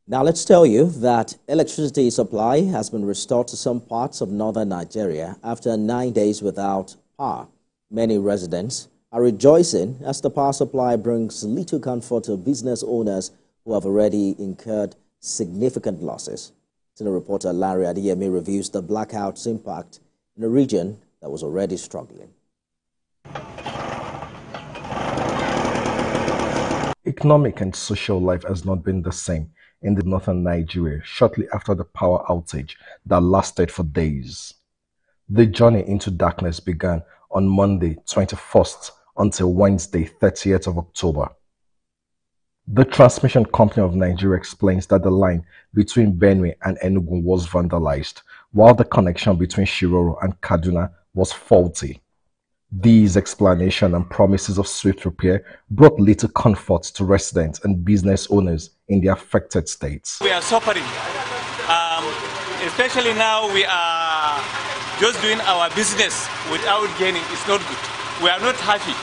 Now let's tell you that electricity supply has been restored to some parts of northern Nigeria after 9 days without power. Many residents are rejoicing as the power supply brings little comfort to business owners who have already incurred significant losses. Senior reporter Larry Adeyemi reviews the blackout's impact in a region that was already struggling. Economic and social life has not been the same in the northern Nigeria shortly after the power outage that lasted for days. The journey into darkness began on Monday 21st until Wednesday 30th of October. The Transmission Company of Nigeria explains that the line between Benue and Enugu was vandalized, while the connection between Shiroro and Kaduna was faulty. These explanations and promises of swift repair brought little comfort to residents and business owners in the affected states. We are suffering, especially now we are just doing our business without gaining. It's not good. We are not happy.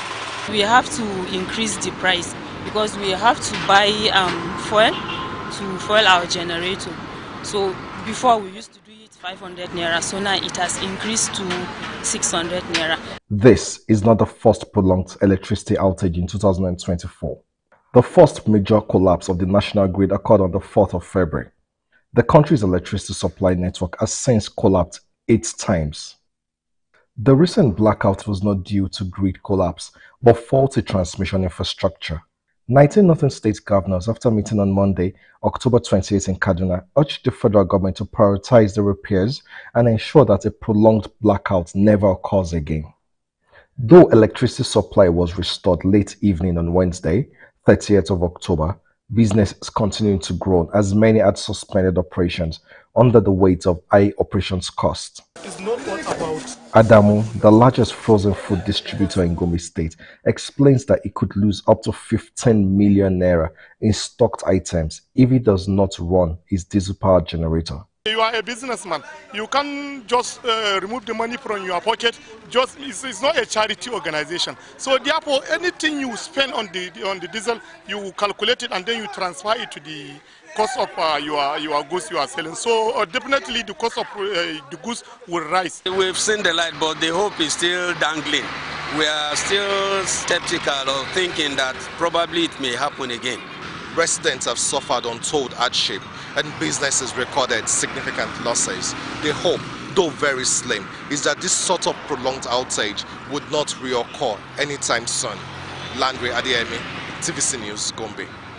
We have to increase the price because we have to buy fuel to fuel our generator. So before we used to do it 500 naira, so now it has increased to 600 naira. This is not the first prolonged electricity outage in 2024. The first major collapse of the national grid occurred on the 4th of February. The country's electricity supply network has since collapsed 8 times. The recent blackout was not due to grid collapse, but faulty transmission infrastructure. 19 northern state governors, after meeting on Monday, October 28 in Kaduna, urged the federal government to prioritize the repairs and ensure that a prolonged blackout never occurs again. Though electricity supply was restored late evening on Wednesday, 30th of October, business is continuing to grow as many had suspended operations under the weight of high operations costs. It's not all about Adamu, the largest frozen food distributor in Gombe State, explains that he could lose up to 15 million naira in stocked items if he does not run his diesel-powered generator. You are a businessman. You can't just remove the money from your pocket. It's not a charity organization. So therefore, anything you spend on the diesel, you calculate it and then you transfer it to the cost of your goods you are selling. So definitely the cost of the goods will rise. We've seen the light, but the hope is still dangling. We are still skeptical of thinking that probably it may happen again. Residents have suffered untold hardship and businesses recorded significant losses. The hope, though very slim, is that this sort of prolonged outage would not reoccur anytime soon. Larry Adeyemi, TVC News, Gombe.